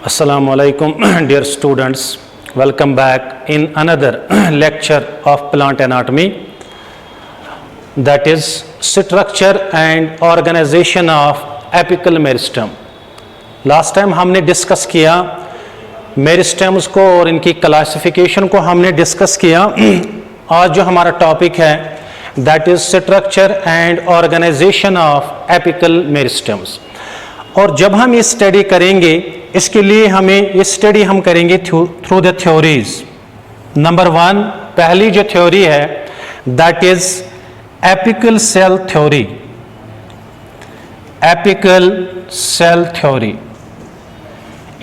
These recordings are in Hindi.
Assalamu alaikum, dear students. Welcome back in another lecture of plant anatomy, that is structure and organization of apical meristem. Last time हमने डिस्कस किया मेरिस्टेम्स को और इनकी क्लासिफिकेशन को हमने डिस्कस किया। आज जो हमारा टॉपिक है that is structure and organisation of apical meristems. और जब हम ये स्टडी करेंगे इसके लिए हमें ये स्टडी हम करेंगे थ्रू द थ्योरीज। नंबर 1 पहली जो थ्योरी है that is apical cell theory. Apical cell theory,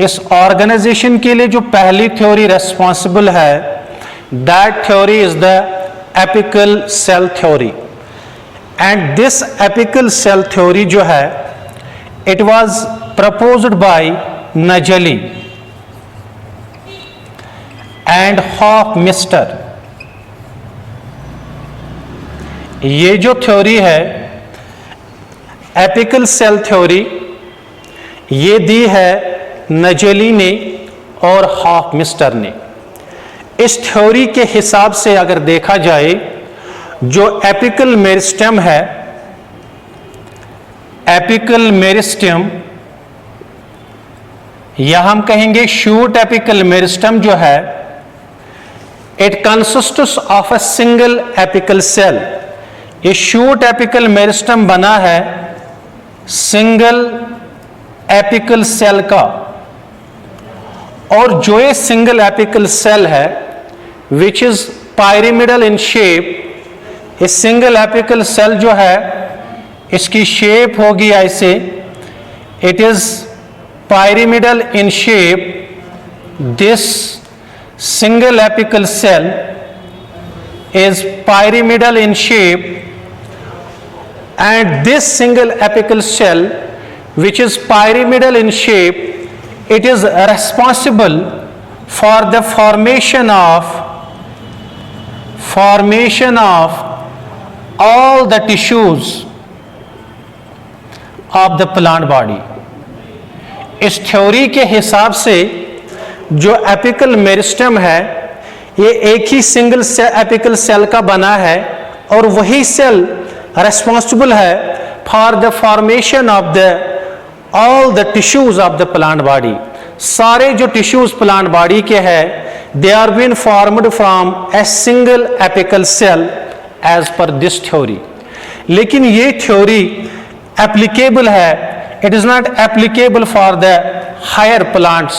इस ऑर्गेनाइजेशन के लिए जो पहली थ्योरी रेस्पॉन्सिबल है that theory is the apical cell theory. And this apical cell theory जो है it was proposed by Nageli and Hofmeister. ये जो थ्योरी है एपिकल सेल थ्योरी ये दी है नजली ने और हॉफमिस्टर ने। इस थ्योरी के हिसाब से अगर देखा जाए जो एपिकल मेरिस्टेम है, एपिकल मेरिस्टेम या हम कहेंगे शूट एपिकल मेरिस्टेम जो है it consists of a single apical cell. ये शूट एपिकल मेरिस्टेम बना है सिंगल एपिकल सेल का। और जो ये सिंगल एपिकल सेल है which is pyramidal in shape, ये सिंगल एपिकल सेल जो है इसकी शेप होगी ऐसे, it is pyramidal in shape. This single apical cell is pyramidal in shape, and this single apical cell which is pyramidal in shape, it is responsible for the formation of all the tissues of the plant body. इस थ्योरी के हिसाब से जो एपिकल मेरिस्टेम है ये एक ही सिंगल एपिकल सेल का बना है और वही सेल रेस्पॉन्सिबल है for the formation of the all the tissues of the plant body. सारे जो टिश्यूज प्लांट बॉडी के हैं they are been formed from a single apical cell as per this theory. लेकिन ये थ्योरी एप्लीकेबल है, it is not applicable for the higher plants,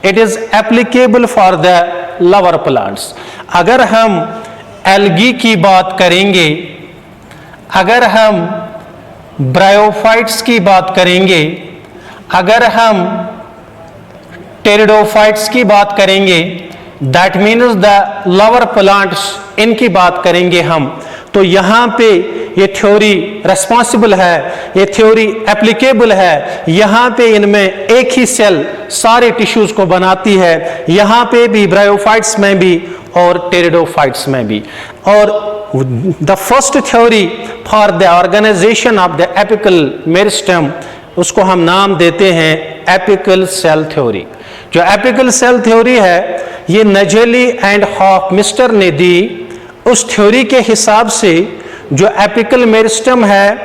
it is applicable for the lower plants. अगर हम एल्गी की बात करेंगे, अगर हम ब्रायोफाइट्स की बात करेंगे, अगर हम टेरिडोफाइट्स की बात करेंगे, that means the lower plants इनकी बात करेंगे हम, तो यहाँ पे ये थ्योरी रेस्पॉन्सिबल है, ये थ्योरी एप्लीकेबल है। यहाँ पे इनमें एक ही सेल सारे टिश्यूज को बनाती है, यहाँ पे भी ब्रायोफाइट्स में भी और टेरिडोफाइट्स में भी। और the first theory for the organisation of the apical meristem उसको हम नाम देते हैं एपिकल सेल थ्योरी। जो एपिकल सेल थ्योरी है ये नजली एंड हॉफमिस्टर ने दी। उस थ्योरी के हिसाब से जो एपिकल मेरिस्टेम है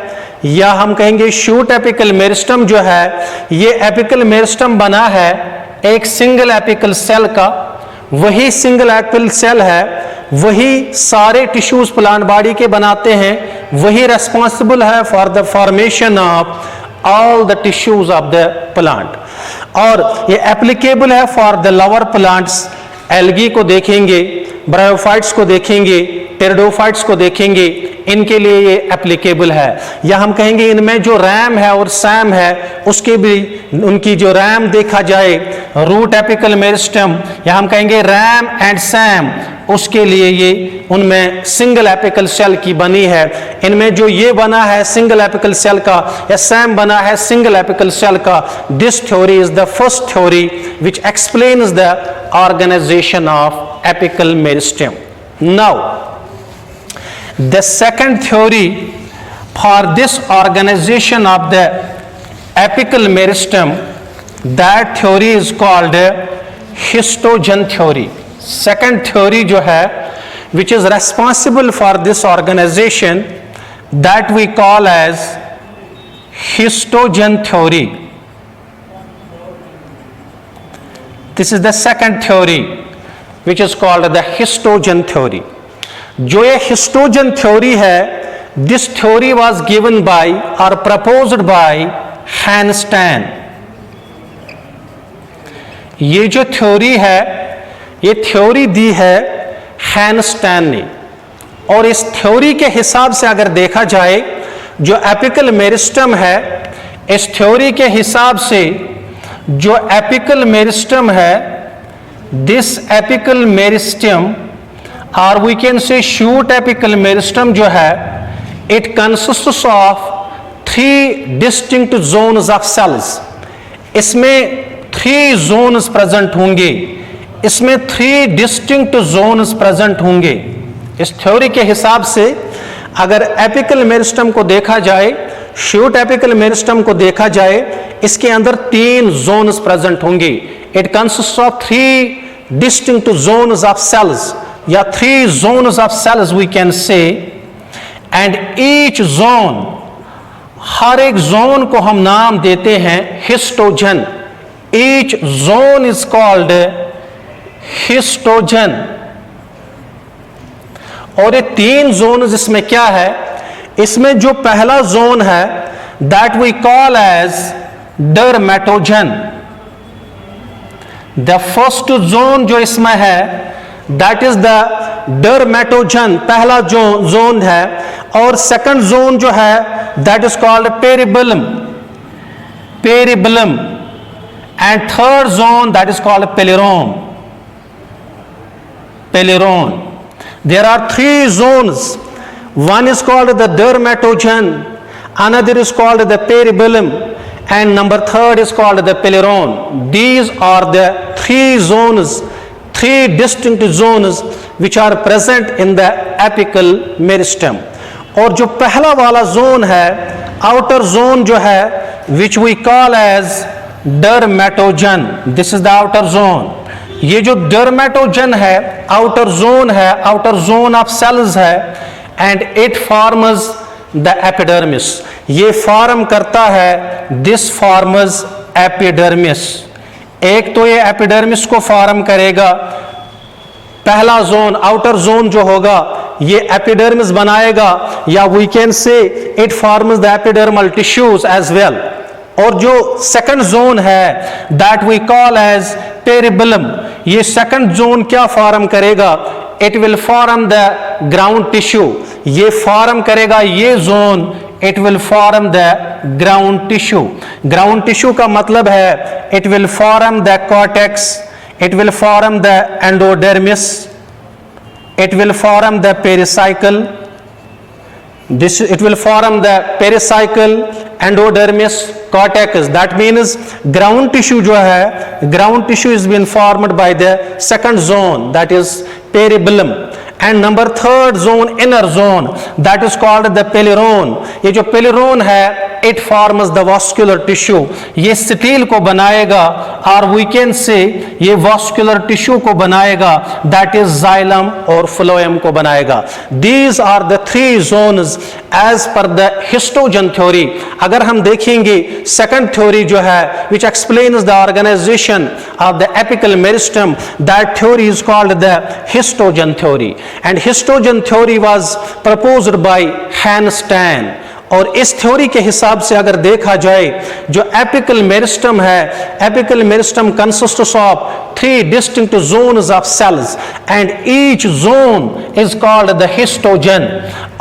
या हम कहेंगे शूट एपिकल मेरिस्टेम जो है ये एपिकल मेरिस्टेम बना है एक सिंगल एपिकल सेल का। वही सिंगल एपिकल सेल है, वही सारे टिश्यूज प्लांट बॉडी के बनाते हैं, वही रेस्पॉन्सिबल है for the formation of all the tissues of the plant. और ये एप्लीकेबल है for the lower plants. Algae को देखेंगे, ब्रायोफाइट्स को देखेंगे, टेरिडोफाइट्स को देखेंगे, इनके लिए ये एप्लीकेबल है। या हम कहेंगे इनमें जो रैम है और सैम है उसके भी उनकी जो रैम देखा जाए रूट एपिकल मेरिस्टेम या हम कहेंगे रैम एंड सैम, उसके लिए ये उनमें सिंगल एपिकल सेल की बनी है। इनमें जो ये बना है सिंगल एपिकल सेल का या सैम बना है सिंगल एपिकल सेल का। This theory is the first theory which explains the organisation of apical meristem. Now the second theory for this organization of the apical meristem that theory is called histogen theory. Second theory जो है which is responsible for this organisation, that we call as histogen theory. This is the second theory which is called the histogen theory. जो ये हिस्टोजन थ्योरी है, this theory was given by और प्रपोज्ड बाय हैनस्टैन। ये जो थ्योरी है, ये थ्योरी दी है हैनस्टैन ने। और इस थ्योरी के हिसाब से अगर देखा जाए, जो एपिकल मेरिस्टम है, इस थ्योरी के हिसाब से जो एपिकल मेरिस्टम है, दिस एपिकल मेरिस्टम और we can say shoot apical meristem जो है, it consists of 3 distinct zones of cells. इसमें 3 जोन्स प्रेजेंट होंगे, इसमें 3 डिस्टिंक्ट जोन्स प्रेजेंट होंगे। इस थ्योरी के हिसाब से अगर एपिकल मेरिस्टम को देखा जाए, शूट एपिकल मेरिस्टम को देखा जाए, इसके अंदर 3 जोन्स प्रेजेंट होंगे। It consists of 3 distinct zones of cells या 3 zones of cells we can say, and each zone, हर एक जोन को हम नाम देते हैं histogen. Each zone is called histogen. और ये 3 जोन इसमें क्या है, इसमें जो पहला जोन है that we call as dermatogen. The first zone जो इसमें है दैट इज द डर्मेटोजन, पहला जो जोन है। और सेकंड जोन जो है that is called periblem, periblem. And third zone that is called plerome, plerome. There are 3 zones. One is called the dermatogen, another is called the peribellum, and number 3rd is called the peleron. These are the 3 zones, 3 distinct zones which are present in the apical meristem. और जो पहला वाला जोन है, outer zone जो है, which we call as dermatogen. This is the outer zone. ये जो डर्मेटोजन है, आउटर जोन है, आउटर जोन ऑफ सेल्स है, and it forms the epidermis. ये फॉर्म करता है, दिस फॉर्म्स एपिडर्मिस। एक तो ये एपिडर्मिस को फॉर्म करेगा, पहला जोन आउटर जोन जो होगा ये एपिडर्मिस बनाएगा, या we can say it forms the epidermal tissues as well. और जो सेकंड जोन है that we call as periblem, ये सेकंड जोन क्या फॉर्म करेगा, it will form the ground tissue. ये फॉर्म करेगा ये जोन, it will form the ground tissue. Ground tissue का मतलब है it will form the cortex, it will form the endodermis, it will form the pericycle, it will form the pericycle, endodermis, cortex. That means ground tissue जो है, ground tissue is been formed by the second zone, that is peribellum. And number 3rd zone, inner zone, that is called the peleron. ये जो peleron है, it forms the vascular tissue. ये स्टील को बनाएगा, और we can say ये vascular tissue को बनाएगा, that is xylem और phloem को बनाएगा. These are the 3 zones as per the histogen theory. अगर हम देखेंगे second theory जो है, which explains the organization of the apical meristem, that theory is called the histogen theory. And histogen theory was proposed by Hanstein. और इस थ्योरी के हिसाब से अगर देखा जाए, जो एपिकल मेरिस्टम है, apical meristem consists of 3 distinct zones of cells, and each zone is called the histogen.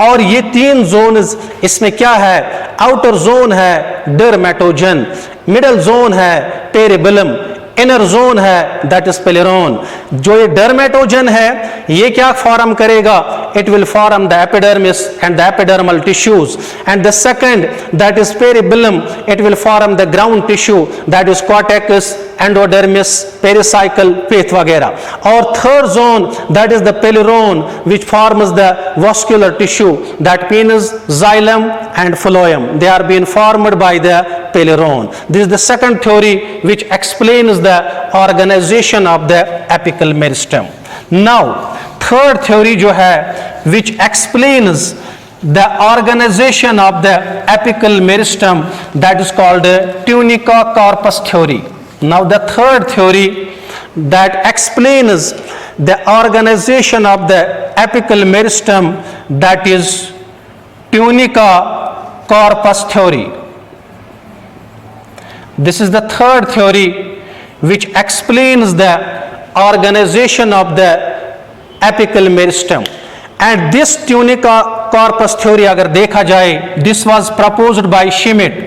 और ये 3 जोन्स इसमें क्या है, आउटर जोन है डर्मेटोजन, मिडल जोन है पेरिबेलम, इनर जोन है दैट इज पेलेरोन। जो ये डर्मेटोजन है, ये क्या फॉर्म करेगा, it will form the epidermis and the epidermal tissues, and the second that is periblem, it will form the ground tissue that is cortex endodermis, pericycle, pith वगैरह। और third zone that is the plerome which forms the vascular tissue, that means xylem and phloem, they are being formed by the pelerone. This is the second theory which explains the organization of the apical meristem. Now third theory जो है which explains the organization of the apical meristem, that is called tunica corpus theory. Now the third theory that explains the organization of the apical meristem, that is tunica corpus theory. This is the third theory which explains the organization of the apical meristem. And this tunica corpus theory अगर देखा जाए, this was proposed by Schmidt.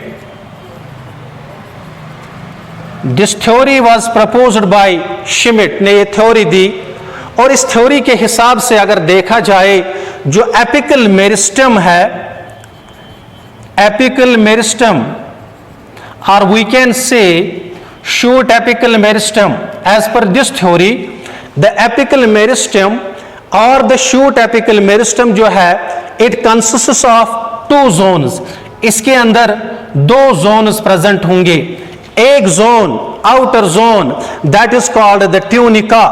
This theory was proposed by Schmidt ने ये थ्योरी दी, और इस थ्योरी के हिसाब से अगर देखा जाए जो एपिकल मेरिस्टम है, apical meristem or we can say shoot apical meristem, as per this theory the apical meristem और द शूट एपिकल मेरिस्टम जो है it consists of two zones, इसके अंदर दो जोन्स प्रेजेंट होंगे। एक zone outer zone that is called the tunica,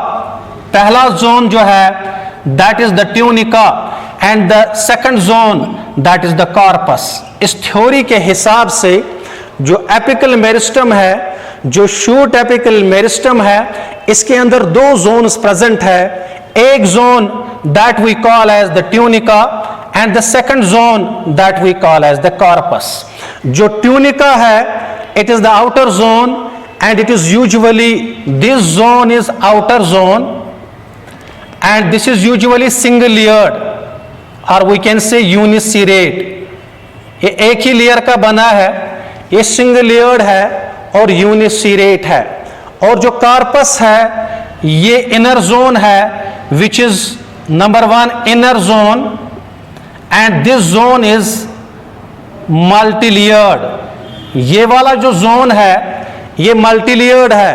पहला जोन जो है that is the tunica, and the second zone that is the corpus. इस थ्योरी के हिसाब से जो एपिकल मेरिस्टम है, जो शूट एपिकल मेरिस्टम है, इसके अंदर दो जोन्स प्रेजेंट है। एक zone that we call as the tunica and the second zone that we call as the corpus. जो ट्यूनिका है it is the outer zone and it is usually this zone is outer zone and this is usually single layered और वी कैन से यूनिसिरेट। ये एक ही लेयर का बना है, ये सिंगल लेयर्ड है और यूनिसिरेट है। और जो कॉर्पस है ये इनर जोन है which is number one inner zone and this zone is multi-layered। ये वाला जो जोन है ये मल्टी-लेयर्ड है,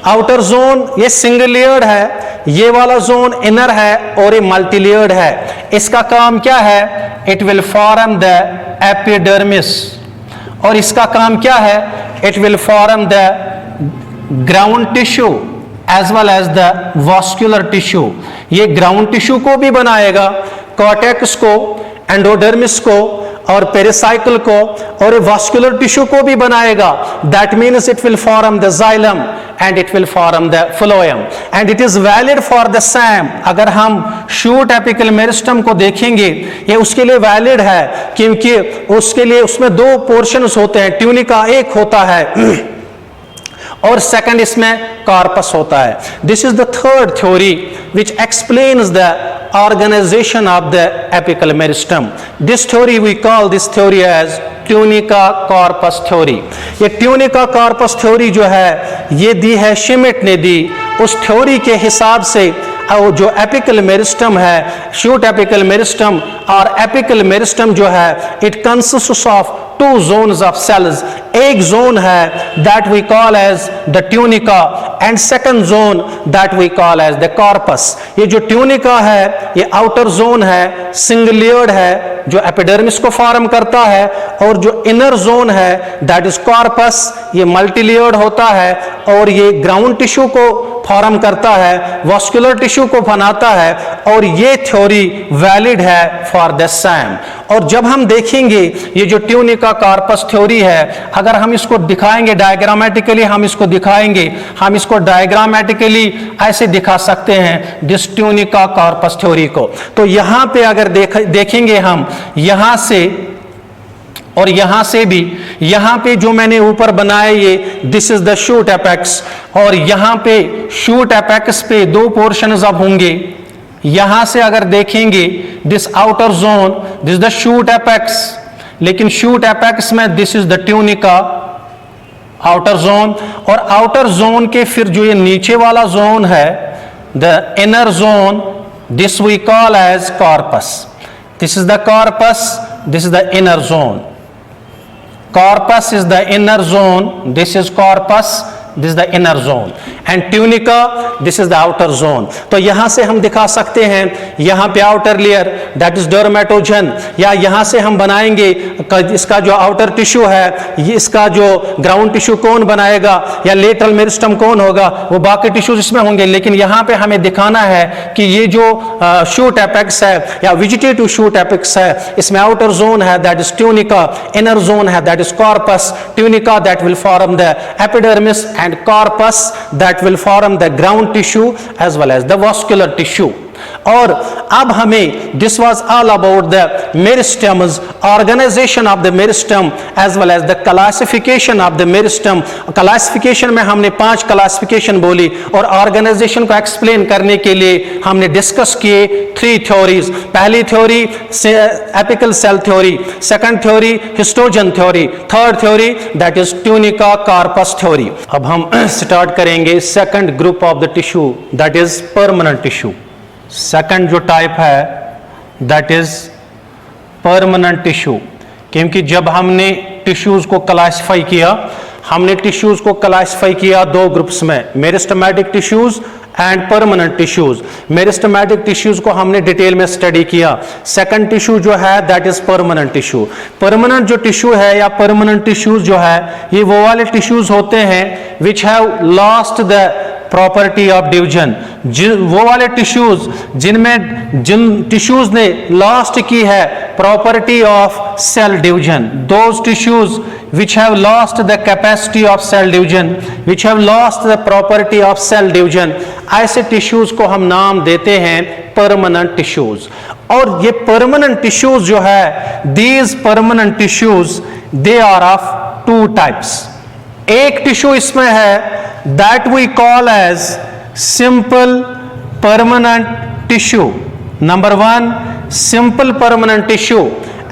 आउटर जोन ये सिंगल लेयर्ड है, ये वाला जोन इनर है और ये मल्टी-लेयर्ड है। इसका काम क्या है? It will form the epidermis, और इसका काम क्या है? It will form the ground tissue as well as the vascular tissue. ये ग्राउंड टिश्यू को भी बनाएगा, कॉर्टेक्स को, एंडोडर्मिस को और पेरिसाइकल को, और वास्कुलर टिश्यू को भी बनाएगा। That means it will form the xylem and it will form the phloem and it is valid for the Sam. अगर हम शूट एपिकल मेरिस्टम को देखेंगे ये उसके लिए वैलिड है, क्योंकि उसके लिए उसमें दो पोर्शंस होते हैं, ट्यूनिका एक होता है और सेकंड इसमें कॉर्पस होता है। This is the third theory which explains the organisation of the apical meristem. This theory we call this theory as tunica corpus theory. ये ट्यूनिका कॉर्पस थ्योरी जो है ये दी है शिमिट ने दी। उस थ्योरी के हिसाब से जो एपिकल मेरिस्टम है, शूट एपिकल मेरिस्टम और एपिकल मेरिस्टम जो है it consists of two zones of cells. एक जोन है that we call as the tunica and second zone that we call as the corpus. ये जो ट्यूनिका है ये आउटर जोन है, सिंगल लेयर्ड है, जो एपिडर्मिस को फॉर्म करता है, और जो इनर जोन है दैट इज कॉर्पस, ये मल्टी लेयर्ड होता है और ये ग्राउंड टिश्यू को फॉर्म करता है, वास्कुलर टिश्यू को बनाता है, और ये थ्योरी वैलिड है फॉर द सैम। और जब हम देखेंगे ये जो ट्यूनिका कॉर्पस थ्योरी है, अगर हम इसको दिखाएंगे डायग्रामेटिकली, हम इसको दिखाएंगे, हम इसको डायग्रामेटिकली ऐसे दिखा सकते हैं दिस ट्यूनिका कॉर्पस थ्योरी को। तो यहां पे अगर देखेंगे हम यहां से और यहां से भी, यहां पे जो मैंने ऊपर बनाया ये this is the shoot apex, और यहां पे शूट एपेक्स पे दो पोर्शंस अब होंगे। यहां से अगर देखेंगे this outer zone, this the shoot apex, लेकिन शूट एपेक्स में this is the tunica outer zone, और आउटर जोन के फिर जो ये नीचे वाला जोन है the inner zone, this we call as corpus. This is the corpus, this is the inner zone. Corpus is the inner zone, this is corpus, this is the inner zone and tunica this is the outer zone. तो यहां से हम दिखा सकते हैं, यहां पे outer layer that is dermatogen, या यहां से हम बनाएंगे इसका जो आउटर टिश्यू है, इसका जो ग्राउंड टिश्यू कौन बनाएगा या लेटरल मेरिस्टम कौन होगा, वो बाकी टिश्यूज इसमें होंगे। लेकिन यहां पे हमें दिखाना है कि ये जो शूट एपेक्स है या वेजिटेटिव शूट एपेक्स है, इसमें आउटर जोन है that is tunica, inner zone है that is corpus, tunica that will form the epidermis and corpus that will form the ground tissue as well as the vascular tissue. और अब हमें this was all about the meristems, organisation of the meristem as well as the classification of the meristem. Classification में हमने 5 क्लासिफिकेशन बोली और ऑर्गेनाइजेशन को एक्सप्लेन करने के लिए हमने डिस्कस किए 3 थ्योरीज। पहली theory apical cell theory, second theory histogen theory, third theory that is tunica corpus theory. अब हम स्टार्ट करेंगे second group of the tissue that is permanent tissue. Second जो टाइप है दैट इज परमानेंट टिश्यू, क्योंकि जब हमने टिश्यूज को क्लासिफाई किया, हमने टिश्यूज को क्लासिफाई किया 2 ग्रुप्स में, meristematic tissues and permanent tissues. Meristematic tissues को हमने डिटेल में स्टडी किया। सेकंड टिश्यू जो है that is permanent tissue. Permanent जो टिश्यू है या परमानेंट टिश्यूज जो है, ये वो वाले टिश्यूज होते हैं which have lost the property of division, वो वाले टिश्यूज जिन टिश्यूज ने लॉस्ट की है property of cell division, those tissues which have lost the capacity of cell division, which have lost the property of cell division, ऐसे टिश्यूज को हम नाम देते हैं परमानेंट टिश्यूज। और ये परमानेंट टिश्यूज जो है, these permanent tissues they are of 2 types। एक टिश्यू इसमें है that we call as simple permanent tissue, number 1 simple permanent tissue,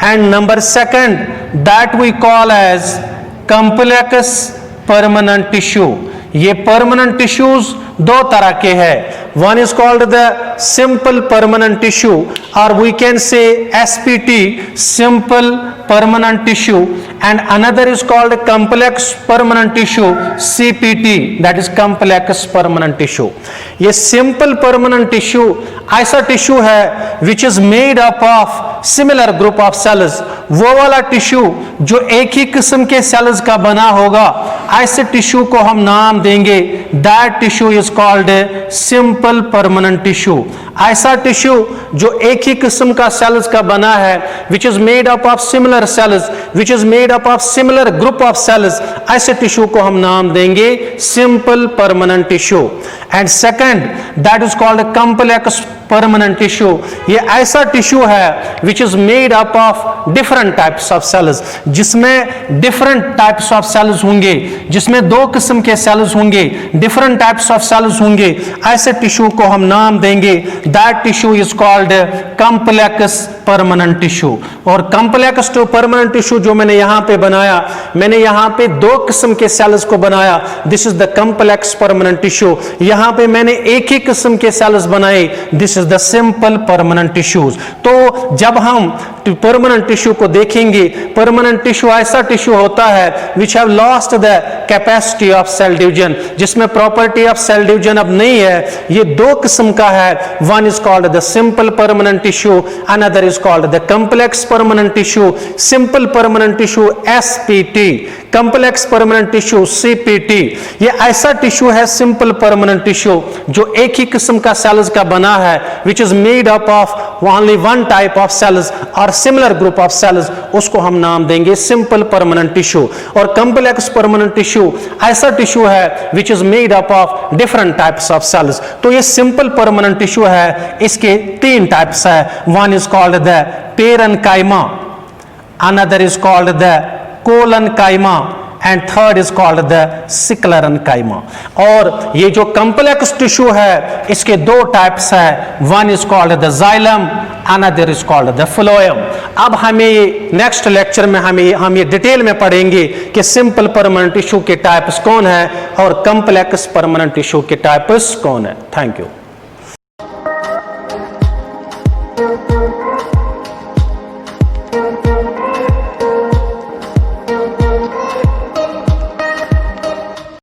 and number 2 that we call as complex permanent tissue। ये permanent tissues 2 तरह के हैं, one is called the simple permanent tissue or we can say SPT, simple permanent tissue, and another is called complex permanent tissue, CPT, that is complex permanent tissue। ये simple permanent tissue ऐसा टिश्यू है which is made up of similar group of cells, वो वाला टिश्यू जो एक ही किस्म के सेल्स का बना होगा, ऐसे टिश्यू को हम नाम देंगे that tissue is called simple permanent tissue। ऐसा टिश्यू जो एक ही किस्म का सेल्स का बना है which is made up of similar cells, which is made up of similar group of cells, ऐसे टिश्यू को हम नाम देंगे simple permanent tissue। and second that is called complex permanent tissue। ये ऐसा टिश्यू है which is made up of different types of cells, जिसमें different types of cells होंगे, जिसमें 2 किस्म के cells होंगे, different types of cells होंगे, ऐसे टिश्यू को हम नाम देंगे that tissue is called complex permanent tissue। और complex permanent tissue जो मैंने यहाँ पे बनाया, मैंने यहाँ पे 2 किस्म के cells को बनाया, this is the complex permanent tissue। यहाँ पे मैंने एक ही किस्म के cells बनाए, this is the simple permanent tissues। तो जब हम परमानेंट टिश्यू को देखेंगे, परमानेंट टिश्यू ऐसा टिश्यू होता है which have lost the capacity of cell division, जिसमें प्रॉपर्टी ऑफ सेल डिवीजन अब नहीं है। ये 2 किस्म का है, one is called the simple permanent tissue, another is called the complex permanent tissue। simple permanent tissue SPT, complex permanent tissue CPT। ये ऐसा टिश्यू है simple permanent tissue जो एक ही किस्म का सेल्स का बना है which is made up of only one type of cells or similar group of cells, उसको हम नाम देंगे simple permanent tissue। और complex permanent tissue ऐसा टिश्यू है which is made up of different types of cells। तो ये simple permanent tissue है, इसके 3 टाइप्स है, one is called the parenchyma, another is called the collenchyma and third is called the sclerenchyma। और ये जो complex tissue है इसके 2 टाइप्स है, one is called the xylem, another is called the phloem। अब हमें ये नेक्स्ट लेक्चर में हम ये डिटेल में पढ़ेंगे कि सिंपल परमानेंट टिश्यू के टाइप्स कौन है और कॉम्प्लेक्स परमानेंट टिश्यू के टाइप्स कौन है। Thank you.